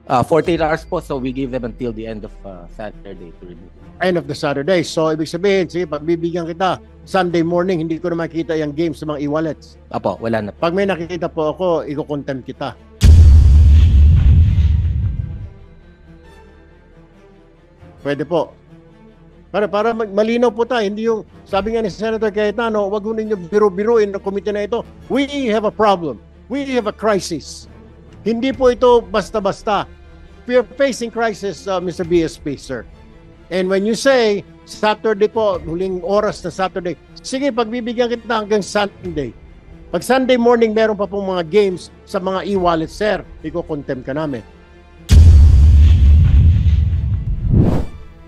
48 hours po, so we give them until the end of Saturday to remove it. End of the Saturday. So, ibig sabihin, sige, pagbibigyan kita, Sunday morning, hindi ko na makita yung games sa mga e-wallets. Apo, wala na po. Pag may nakikita po ako, i-contempt kita. Pwede po. Para malinaw po tayo, hindi yung, sabi nga ni Senator Cayetano, wag mo ninyo biro-biruin ng komite na ito. We have a problem. We have a crisis. Hindi po ito basta-basta. We are facing crisis, Mr. BSP, sir. And when you say, Saturday po, huling oras na Saturday, sige, pagbibigyan kita hanggang Sunday. Pag Sunday morning, meron pa pong mga games sa mga e-wallet, sir, iko-contempt ka namin.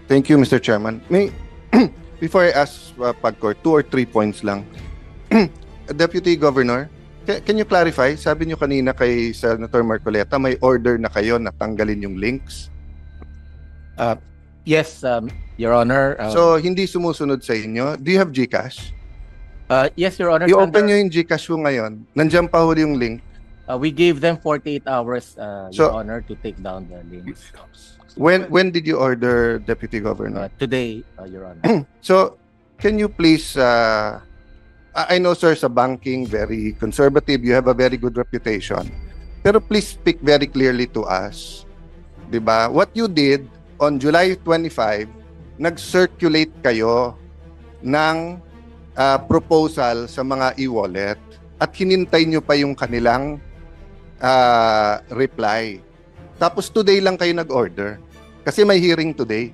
Thank you, Mr. Chairman. Before I ask Pagcor, 2 or 3 points lang. Deputy Governor, can you clarify? Sabi niyo kanina kay Senator Marcoleta, may order na kayo na tanggalin yung links. Yes, Your Honor. So, hindi sumusunod sa inyo. Do you have GCash? Yes, Your Honor. I-open nyo yung GCash mo ngayon. Nandiyan pa huli yung link. We gave them 48 hours, So, Your Honor, to take down the links. When did you order, Deputy Governor? Today, Your Honor. So, can you please, I know, sir, sa banking, very conservative, you have a very good reputation. Pero please speak very clearly to us. Diba? What you did on July 25, nag-circulate kayo ng proposal sa mga e-wallet at hinintay nyo pa yung kanilang reply. Tapos today lang kayo nag-order. Kasi may hearing today.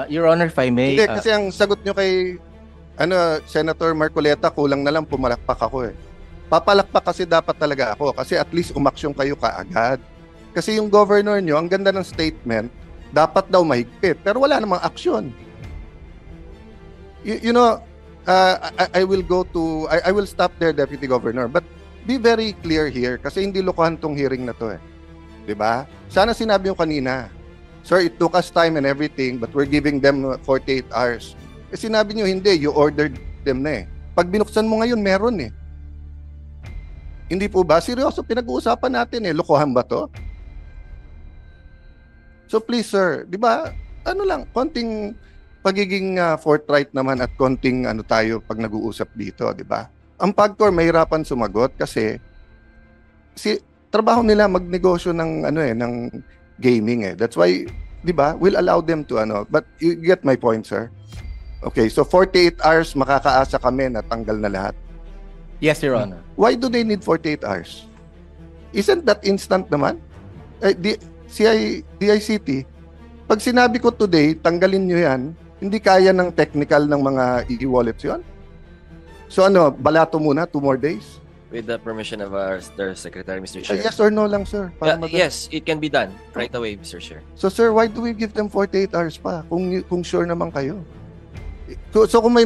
Your Honor, if I may... Hindi, kasi ang sagot nyo kay Senator Marcoleta, kulang na lang pumalakpak ako eh. Papalakpak kasi dapat talaga ako kasi at least umaksyon kayo kaagad. Kasi yung governor nyo, ang ganda ng statement, dapat daw mahigpit. Pero wala namang aksyon. You know, I will go to... I will stop there, Deputy Governor. But be very clear here kasi hindi lokohan tong hearing na to eh. Diba? Sana sinabi yung kanina, sir, it took us time and everything but we're giving them 48 hours. Eh sinabi nyo, hindi, you ordered them na eh. Pag binuksan mo ngayon, meron eh. Hindi po ba? Seryoso, pinag-uusapan natin eh. Lokohan ba to? So please, sir, di ba, ano lang, konting pagiging forthright naman at konting ano tayo pag nag-uusap dito, di ba? Ang Pagcor mahirapan sumagot kasi trabaho nila magnegosyo ng ano eh, ng gaming eh. That's why, di ba, we'll allow them to ano. But you get my point, sir. Okay, so 48 hours makakaasa kami na tanggal na lahat. Yes, Your Honor. Why do they need 48 hours? Isn't that instant naman? DICT, pag sinabi ko today, tanggalin nyo yan, hindi kaya ng technical ng mga e-wallets yun? So ano, balato muna, 2 more days? With the permission of our Secretary, Mr. Chair. Yes or no lang, sir? Yes, it can be done right away, Mr. Chair. So, sir, why do we give them 48 hours pa kung sure naman kayo? So, kung may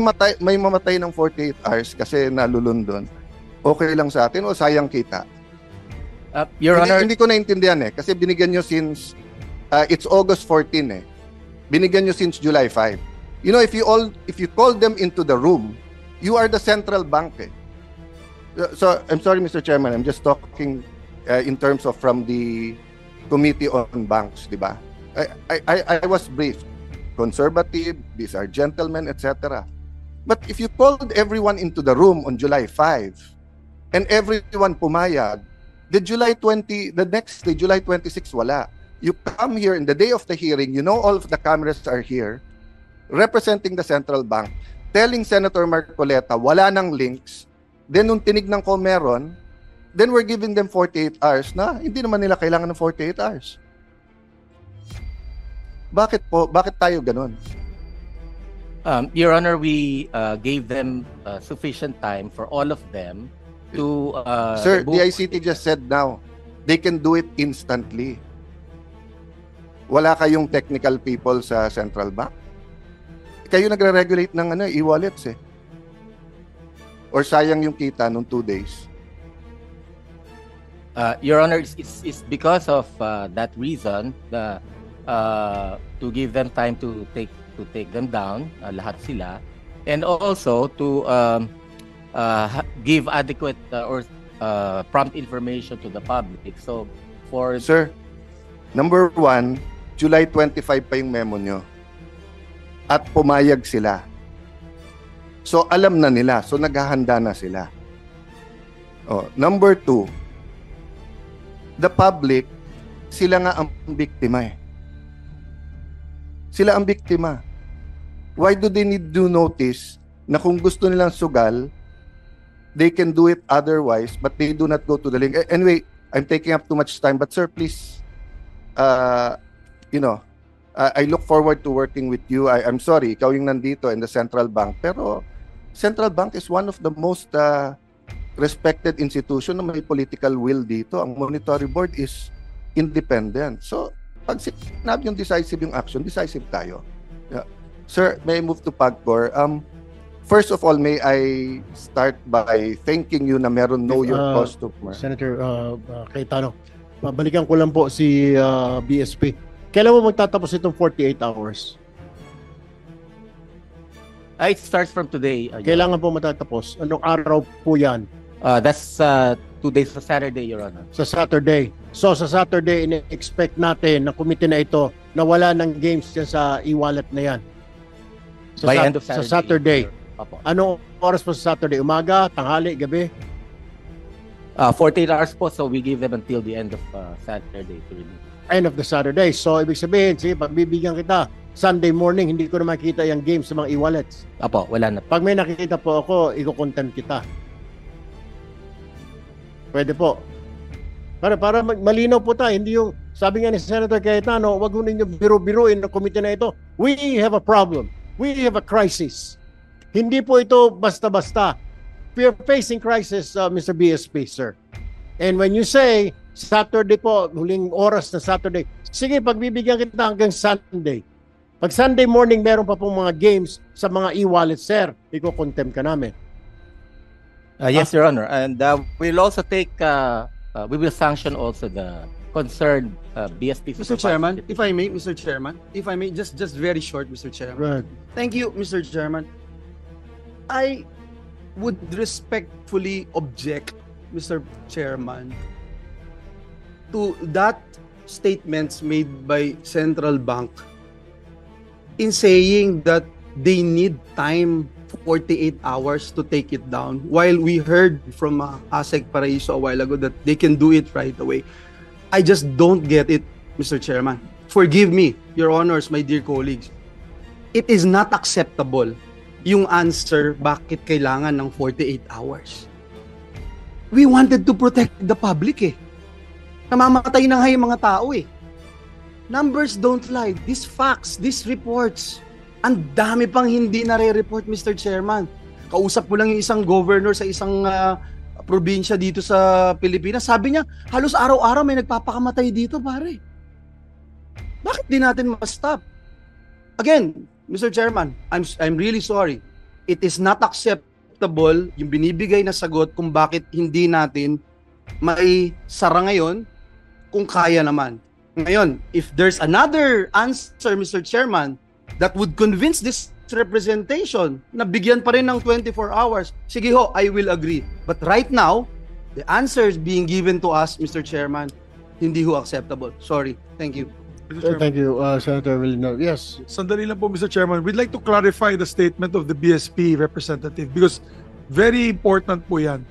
mamatay ng 48 hours kasi nalulundon, okay lang sa atin o sayang kita? Your Honor, hindi ko naintindihan eh. Kasi binigyan nyo since, it's August 14 eh. Binigyan nyo since July 5. You know, if you call them into the room, you are the central bank eh. So, I'm sorry, Mr. Chairman, I'm just talking in terms of from the Committee on Banks, di ba? I was briefed. Conservative, these are gentlemen, etc. But if you called everyone into the room on July 5 and everyone pumayag, the next day, July 26, wala. You come here in the day of the hearing, you know all of the cameras are here, representing the central bank, telling Senator Marcoleta, wala nang links. Then, nung tinignan ko meron, then we're giving them 48 hours na hindi naman nila kailangan ng 48 hours. Bakit po? Bakit tayo ganun? Your Honor, we gave them sufficient time for all of them to... Sir, the ICT just said now, they can do it instantly. Wala kayong technical people sa central bank? Kayo nagre-regulate ng e-wallets eh. Or sayang yung kita nung 2 days? Your Honor, it's because of that reason to give them time to take them down, lahat sila, and also to give adequate or prompt information to the public. So for... Sir, number 1, July 25 pa yung memo nyo. At pumayag sila. So, alam na nila. So, naghahanda na sila. Oh, number 2, the public, sila nga ang biktima eh. Sila ang biktima. Why do they need to notice na kung gusto nilang sugal, they can do it otherwise, but they do not go to the link. Anyway, I'm taking up too much time, but sir, please, I look forward to working with you. I'm sorry, ikaw yung nandito in the Central Bank, pero Central Bank is one of the most respected institution na may political will dito. Ang monetary board is independent. So, pag sinabi yung decisive yung action, decisive tayo. Yeah. Sir, may I move to PAGCOR? First of all, may I start by thanking you na meron know your customer. Senator Cayetano, balikan ko lang po si BSP. Kailan mo magtatapos itong 48 hours? It starts from today. Kailangan po matatapos. Anong araw po yan? That's 2 days sa Saturday, Your Honor. Sa Saturday. So sa Saturday, in-expect natin na committee na ito na wala ng games dyan sa e-wallet na yan. By end of Saturday. Sa Saturday. Opo. Anong oras po sa Saturday? Umaga, tanghali, gabi? 48 hours po, so we give them until the end of Saturday to release. End of the Saturday. So ibig sabihin, sige, pagbibigyan kita, Sunday morning, hindi ko na makita yung games sa mga e-wallets. Apo, wala na. Pag may nakikita po ako, i-content kita. Pwede po. Para malinaw po tayo, hindi yung, sabi nga ni Senator Cayetano, wag mo ninyo biro-biruin ng komite na ito. We have a problem. We have a crisis. Hindi po ito basta-basta. We are facing crisis, Mr. BSP, sir. And when you say, Saturday po, huling oras na Saturday, sige, pagbibigyan kita hanggang Sunday. Pag Sunday morning, meron pa pong mga games sa mga e-wallet, sir, iko-contempt ka namin. Yes, Your Honor. And we'll also take, we will sanction also the concerned BSP. Mr. Chairman, if I may, Mr. Chairman, if I may, just very short, Mr. Chairman. Right. Thank you, Mr. Chairman. I would respectfully object, Mr. Chairman, to that statements made by Central Bank in saying that they need time 48 hours to take it down, while we heard from Asek Paraiso a while ago that they can do it right away. I just don't get it, Mr. Chairman. Forgive me, Your Honors, my dear colleagues. It is not acceptable yung answer bakit kailangan ng 48 hours. We wanted to protect the public eh. Namamatay na nga yung mga tao eh. Numbers don't lie. These facts, these reports, ang dami pang hindi nare-report, Mr. Chairman. Kausap ko lang yung isang governor sa isang probinsya dito sa Pilipinas. Sabi niya, halos araw-araw may nagpapakamatay dito, pare. Bakit di natin ma-stop? Again, Mr. Chairman, I'm really sorry. It is not acceptable yung binibigay na sagot kung bakit hindi natin mai sara ngayon kung kaya naman. Ngayon, if there's another answer, Mr. Chairman, that would convince this representation na bigyan pa rin ng 24 hours, sige ho, I will agree. But right now, the answers being given to us, Mr. Chairman, hindi ho acceptable. Sorry. Thank you. Thank you, Senator Villanueva. Yes. Sandali lang po, Mr. Chairman. We'd like to clarify the statement of the BSP representative because very important po yan.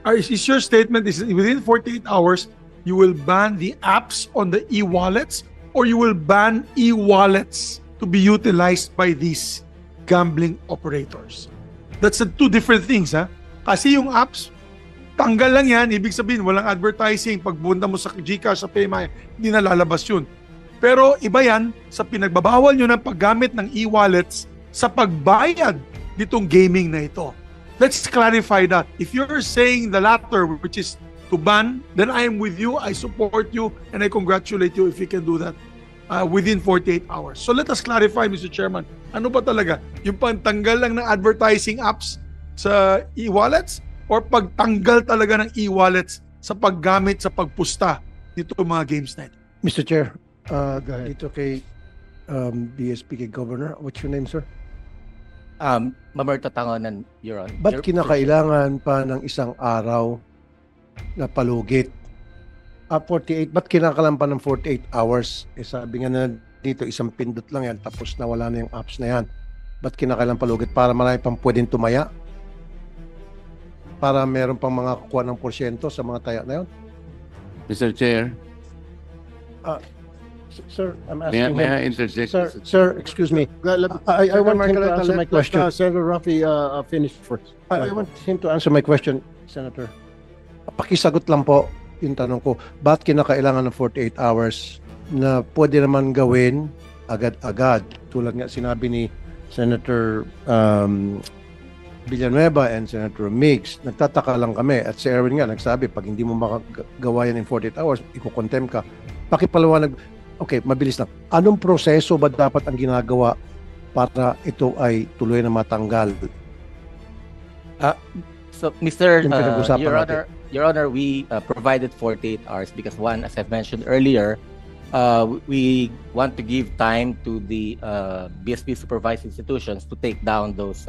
Is your statement is within 48 hours, you will ban the apps on the e-wallets or you will ban e-wallets to be utilized by these gambling operators? That's two different things, ha? Kasi yung apps, tanggal lang yan. Ibig sabihin, walang advertising. Pag punta mo sa GCash, sa PayMaya, hindi na lalabas yun. Pero iba yan sa pinagbabawal nyo ng paggamit ng e-wallets sa pagbayad nitong gaming na ito. Let's clarify that. If you're saying the latter, which is to ban, then I am with you, I support you, and I congratulate you if you can do that within 48 hours. So let us clarify, Mr. Chairman, ano ba talaga? Yung pagtanggal lang ng advertising apps sa e-wallets or pagtanggal talaga ng e-wallets sa paggamit sa pagpusta nito mga games na ito? Mr. Chair, dito kay BSP, kay Governor. What's your name, sir? Mamerto Tangonan, Your Honor. Ba't kinakailangan pa ng isang araw na palugit 48, ba't kinakalampan ng 48 hours? Eh sabi nga na dito, isang pindot lang yan, tapos nawala na yung apps na yan. Ba't kinakailangan palugit? Para marami pang pwedeng tumaya? Para meron pang mga kukuha ng porsyento sa mga taya na yun? Mr. Chair, Sir, I'm may asking him. I interject? Sir, excuse me. I want him to answer my question. Senator Rafi, finish first. I want him to answer my question, Senator. Pakisagot lang po yung tanong ko. Ba't kinakailangan ng 48 hours na pwede naman gawin agad-agad? Tulad nga sinabi ni Senator Villanueva and Senator Mix, nagtataka lang kami. At si Erwin nga nagsabi, pag hindi mo makagawa yan in 48 hours, iko-contempt ka. Pakipaliwanag. Okay, mabilis lang. Anong proseso ba dapat ang ginagawa para ito ay tuloy na matanggal? So, Mr. Yung pinag-usapan natin. Your Honor, we provided 48 hours because one, as I've mentioned earlier, we want to give time to the BSP supervised institutions to take down those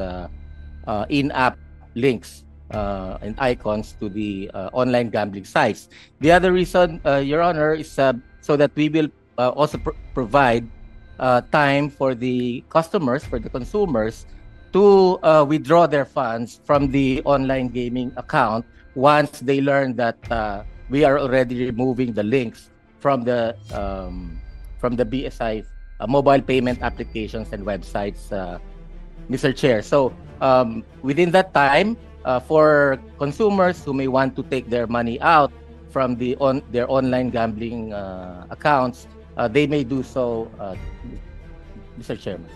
in-app links and icons to the online gambling sites. The other reason, Your Honor, is so that we will also provide time for the customers, for the consumers, to withdraw their funds from the online gaming account once they learn that we are already removing the links from the BSI mobile payment applications and websites, Mr. Chair. So within that time, for consumers who may want to take their money out from their online gambling accounts, they may do so, Mr. Chairman.